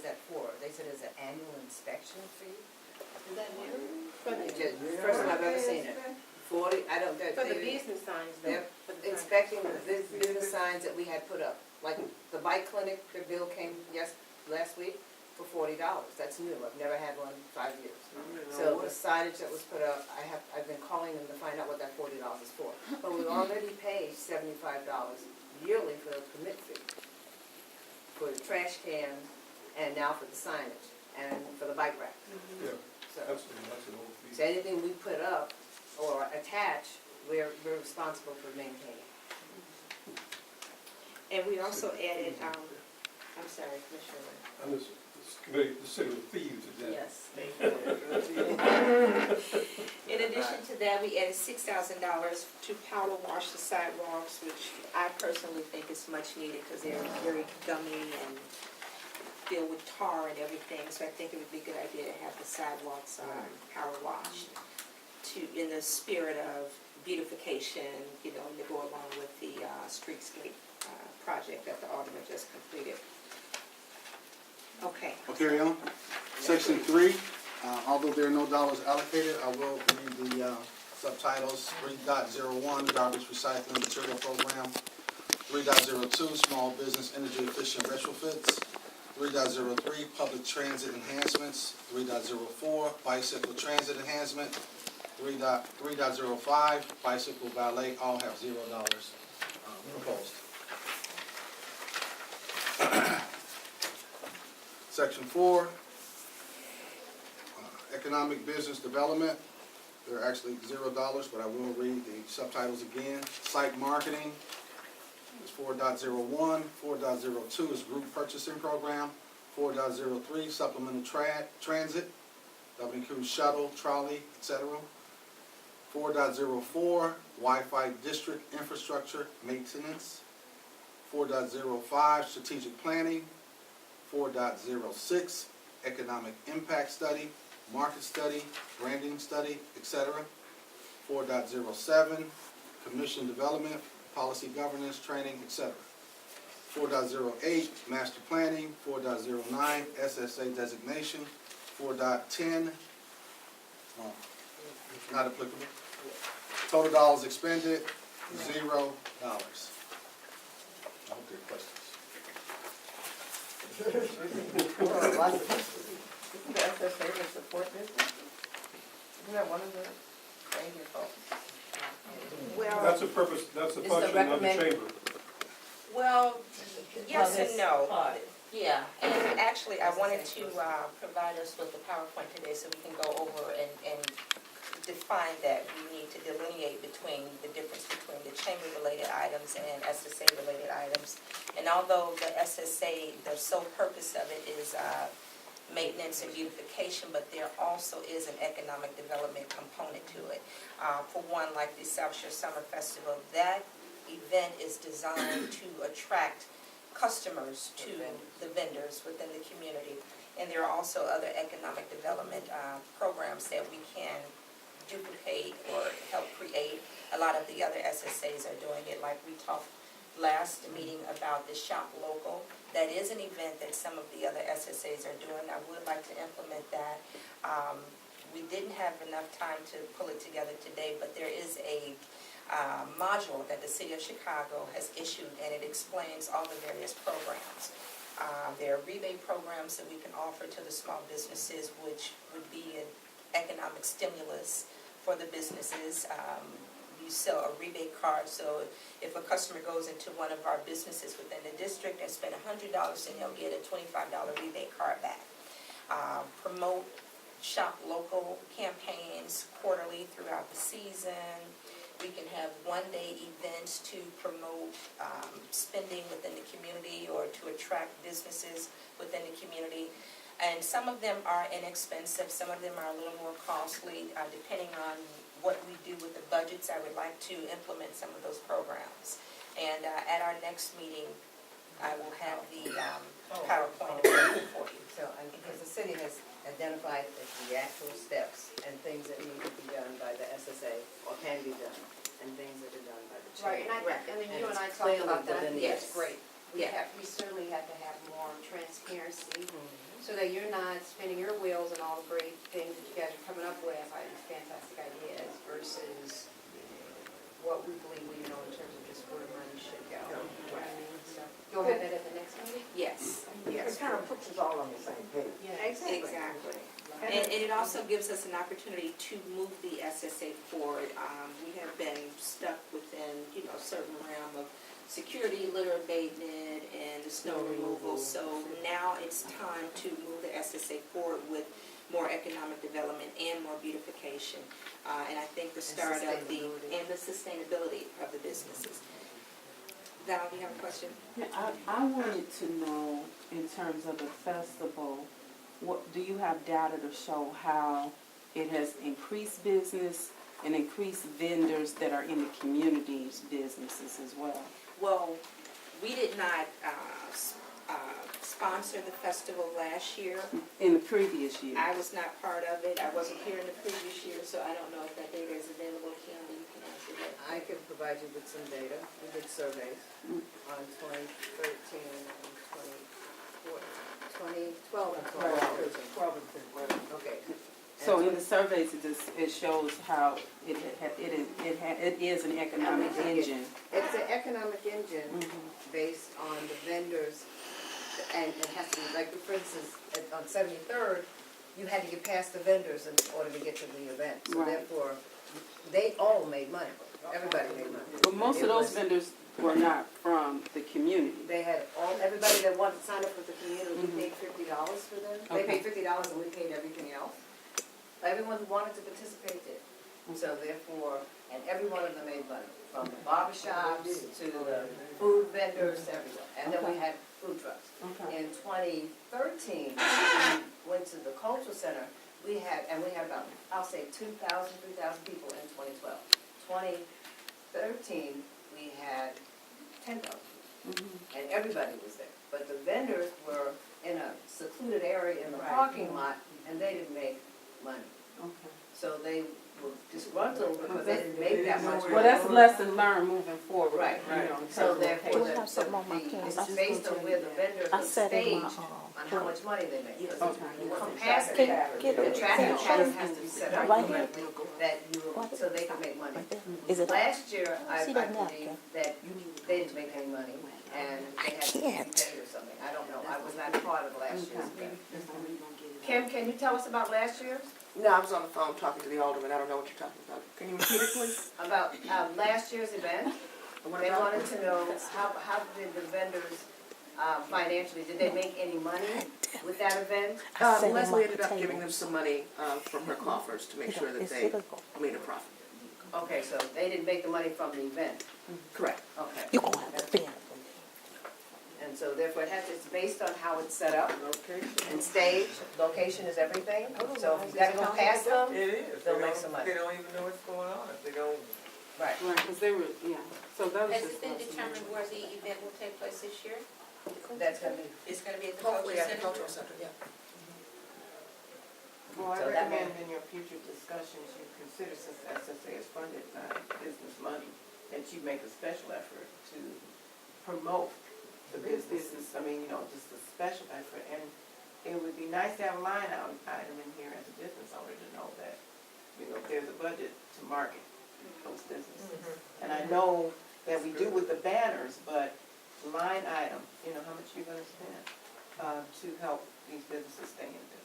is that for? They said it's an annual inspection fee. Is that new? First time I've ever seen it. 40, I don't, For the business signs, though. they're inspecting the business signs that we had put up. Like the bike clinic, their bill came last week for $40. That's new. I've never had one in 5 years. So the signage that was put up, I've been calling them to find out what that $40 is for. But we've already paid $75 yearly for the permit fee, for the trash cans, and now for the signage, and for the bike rack. Yeah, So, that's an old fee. so anything we put up or attach, we're responsible for maintaining. And we also added, I'm sorry, Commissioner. And this committee, the city of thieves to death. Yes. In addition to that, we added $6,000 to powder wash the sidewalks, which I personally think is much needed because they're very gummy and filled with tar and everything. So I think it would be a good idea to have the sidewalks power washed in the spirit of beautification, to go along with the streetscape project that the Alderman just completed. Okay. I'll carry on. Section 3, although there are no dollars allocated, I will read the subtitles. 3.01, Garbage Recycling Material Program. 3.02, Small Business Energy Efficient Retrofits. 3.03, Public Transit Enhancements. 3.04, Bicycle Transit Enhancement. 3.05, Bicycle Valet, all have $0 proposed. Section 4, Economic Business Development. They're actually $0, but I will read the subtitles again. Site Marketing is 4.01. 4.02 is Group Purchasing Program. 4.03, Supplemental Transit. That would include shuttle, trolley, etc. 4.04, Wi-Fi District Infrastructure Maintenance. 4.05, Strategic Planning. 4.06, Economic Impact Study, Market Study, Branding Study, etc. 4.07, Commission Development, Policy Governance, Training, etc. 4.08, Master Planning. 4.09, SSA Designation. 4.10, not applicable. Total dollars expended, $0. I hope there are questions. Isn't the SSA to support business? Isn't that one of the things you're focused? Well, That's the purpose, that's the It's the function of the recommend- chamber. well, yes and no. Part. Yeah, and actually, I wanted to provide us with the PowerPoint today so we can go over and define that. We need to delineate between the difference between the chamber-related items and SSA-related items. And although the SSA, the sole purpose of it is maintenance and beautification, but there also is an economic development component to it. For one, like the South Shore Summer Festival, that event is designed to attract customers to the vendors within the community. And there are also other economic development programs that we can duplicate or help create. A lot of the other SSAs are doing it, like we talked last meeting about the Shop Local. That is an event that some of the other SSAs are doing. I would like to implement that. We didn't have enough time to pull it together today, but there is a module that the City of Chicago has issued, and it explains all the various programs. There are rebate programs that we can offer to the small businesses, which would be an economic stimulus for the businesses. You sell a rebate card, so if a customer goes into one of our businesses within the district and spend $100, then they'll get a $25 rebate card back. Promote Shop Local campaigns quarterly throughout the season. We can have one-day events to promote spending within the community or to attract businesses within the community. And some of them are inexpensive, some of them are a little more costly, depending on what we do with the budgets. I would like to implement some of those programs. And at our next meeting, I will have the PowerPoint available for you. So, and because the city has identified the actual steps and things that need to be done by the SSA, or can be done, and things that are done by the chamber. Right, and I mean, you and I it's talked about clearly that. I think delineated. it's great. We certainly have to have more transparency, so that you're not spinning your wheels and all the great things that you guys are coming up with, like these fantastic ideas, versus what we believe we know in terms of just where money should go. So, you'll have that at the next meeting? Yes, It yes. kind of puts us all on the same page. Exactly. And it also gives us an opportunity to move the SSA forward. We have been stuck within, a certain realm of security, litter abatement, and the snow removal. So now it's time to move the SSA forward with more economic development and more beautification. And I think the start of the sustainability of the businesses. Val, do you have a question? Yeah, I wanted to know, in terms of the festival, what, do you have data to show how it has increased business and increased vendors that are in the community's businesses as well? Well, we did not sponsor the festival last year. In the previous year? I was not part of it. I wasn't here in the previous year, so I don't know if that data is available. Candy, you can answer that. I can provide you with some data. We did surveys on 2013 and 2012 and 2013. 12 and 13. Okay. So in the surveys, it shows how it is an economic engine. It's an economic engine based on the vendors, and it has to be, like, for instance, on 73rd, you had to get past the vendors in order to get to the event. So Right. therefore, they all made money. Everybody made money. But most of It those was- vendors were not from the community. They had everybody that wanted to sign up with the community, we paid $50 for them. They paid $50 and we paid everything else. Everyone who wanted to participate did. So therefore, and every one of them made money, from the barbershops to the food vendors, everyone. And then we had food trucks. Okay. In 2013, we went to the cultural center, we had about, I'll say 2,000, 3,000 people in 2012. 2013, we had 10,000, and everybody was there. But the vendors were in a secluded area in the parking lot, and they didn't make money. Okay. So they were disgruntled because they didn't make that much money. Well, that's a lesson learned moving forward. Right, you know, in So terms of therefore, location. have something on my plans. it's based on where the vendors I on said in my, stage, on how much money they make. Because Okay. you come past Can it, get the it. traffic pattern has to be set up Right here. correctly, that so they can make money. Right there. Is it? Last year, I See that believe napkin? that they didn't make any money, and they had to be can't. paid or something. I don't know, I was not part of last year's event. Kim, can you tell us about last year's? No, I was on the phone talking to the alderman. I don't know what you're talking about. Can you repeat it, please? About last year's event? And what They about- wanted to know, how did the vendors financially, did they make any money with that event? I said in Leslie my ended up giving them potatoes. some money from her coffers to make sure that they made a profit. Okay, so they didn't make the money from the event? Correct. Okay. You gonna have to pay. And so therefore it's based on how it's set up Okay. and stage, location is everything. So if you gotta go past them, It is. They'll make some money. They don't even know what's going on if they don't. right. Right, because they were, yeah, so that was Has just. it been determined where the event will take place this year? That's gonna be, It's gonna be at the Hopefully cultural at the center? cultural center, yeah. Well, I So that recommend in your future discussions, you consider, since SSA is funded by business money, that you make a special effort to promote the businesses. I mean, just a special effort. And it would be nice to have a line item in here as a business owner to know that, if there's a budget to market those businesses. And I know that we do with the banners, but line item, how much you're gonna spend to help these businesses stay in business.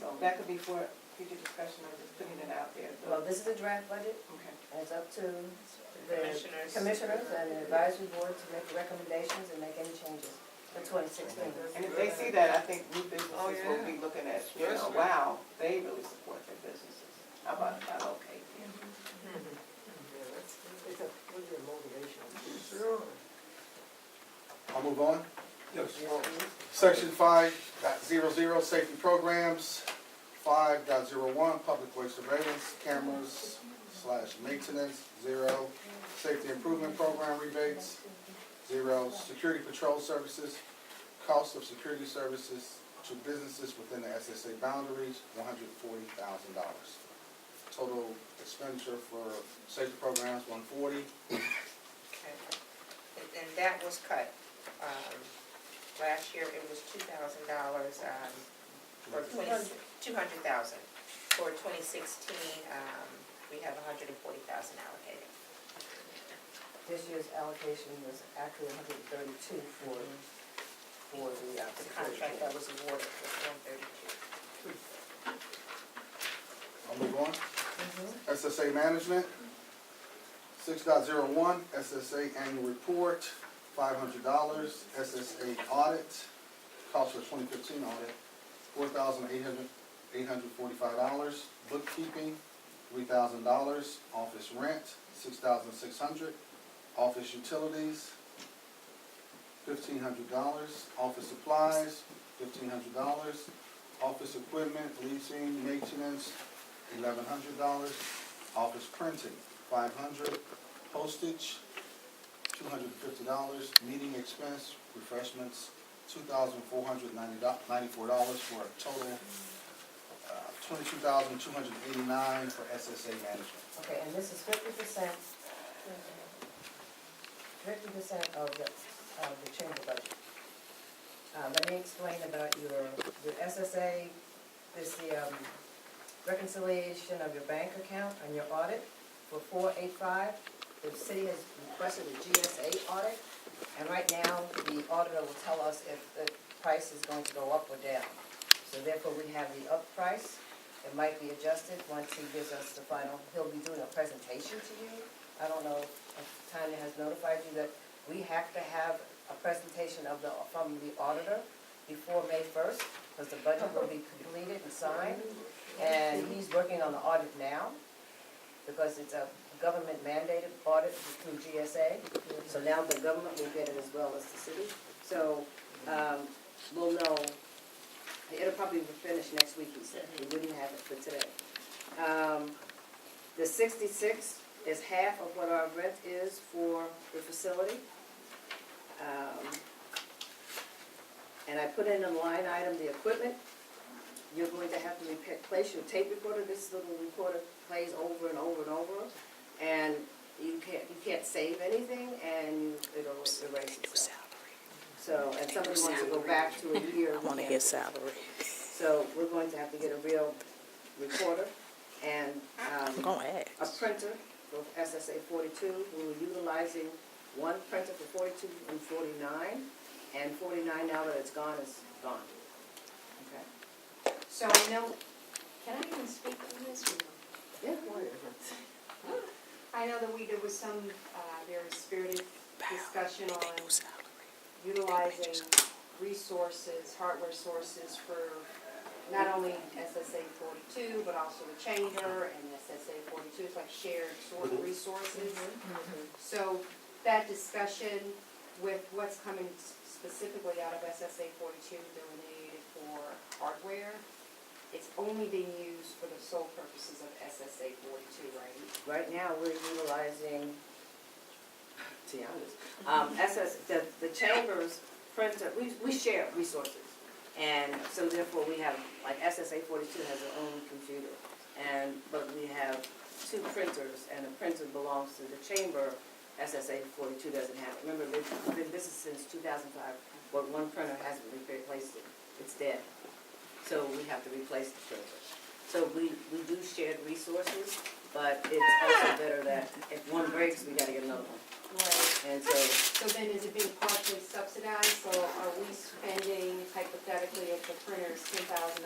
So that could be for future discussion. I'm just putting it out there. well, this is a draft budget, Okay. and it's up to the Commissioners. commissioners and the advisory board to make recommendations and make any changes for 2016. And if they see that, I think new businesses will be looking at, wow, they really support their businesses. How about that? Okay. It's a clear motivational piece. Sure. I'll move on. Yes. Section 5.00, safety programs. 5.01, public way surveillance, cameras / maintenance. 0, safety improvement program rebates. 0, security patrol services, cost of security services to businesses within the SSA boundaries, $140,000. Total expenditure for safety programs, $140,000. Okay. And that was cut. Last year it was $2,000, for 200,000. For 2016, we have 140,000 allocated. This year's allocation was actually 132 for the. The contract that was awarded was 132. I'll move on. SSA Management, 6.01, SSA Annual Report, $500. SSA Audit, cost for 2015 audit, $4,845. Bookkeeping, $3,000. Office rent, $6,600. Office utilities, $1,500. Office supplies, $1,500. Office equipment, leasing, maintenance, $1,100. Office printing, $500. Postage, $250. Meeting expense, refreshments, $2,494 for a total $22,289 for SSA management. Okay, and this is 50%, 50% of the chamber budget. Let me explain about your SSA, this the reconciliation of your bank account and your audit for 485. The city has requested a GSA audit, and right now, the auditor will tell us if the price is going to go up or down. So therefore, we have the up price. It might be adjusted once he gives us the final, he'll be doing a presentation to you. I don't know if Tanya has notified you that we have to have a presentation from the auditor before May 1st, because the budget will be completed and signed. And he's working on the audit now, because it's a government mandated audit through GSA. So now the government will get it as well as the city. So, we'll know, it'll probably be finished next week, he said. We wouldn't have it for today. The 66 is half of what our rent is for the facility. And I put in a line item, the equipment. You're going to have to replace your tape recorder. This little recorder plays over and over and over. And you can't save anything, and it'll erase itself. So, and somebody wants to go back to a year. I want to get salary. So we're going to have to get a real recorder and I'm going to a ask. printer for SSA 42. We were utilizing one printer for 42 and 49, and 49 now that it's gone is gone. Okay? So I know, can I even speak on this or no? Yeah. I know that there was some very spirited discussion on utilizing resources, hardware sources for not only SSA 42, but also the chamber and SSA 42. It's like shared sort of resources. So that discussion with what's coming specifically out of SSA 42 delineated for hardware, it's only being used for the sole purposes of SSA 42, right? Right now, we're utilizing, to be honest, the chamber's printer, we share resources. And so therefore, we have, like SSA 42 has their own computer. But we have two printers, and the printer belongs to the chamber. SSA 42 doesn't have it. Remember, they've been in business since 2005, but one printer hasn't replaced it. It's dead. So we have to replace the printer. So we do shared resources, but it's also better that if one breaks, we gotta get another one. Right. And so, So then is it being partially subsidized? So are we spending, hypothetically, if the printer is $10,000,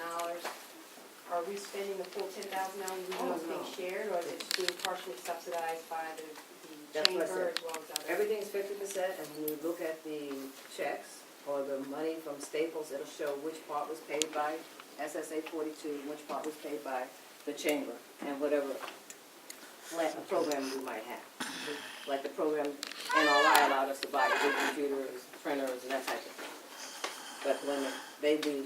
are we spending the full $10,000 even though it's being shared, or is it being partially subsidized by the That's what I chamber said. as well as others? everything's 50%, and when you look at the checks or the money from Staples, it'll show which part was paid by SSA 42, and which part was paid by the chamber, and whatever program we might have. Like the program NRI allowed us to buy big computers, printers, and that type of thing. But when they do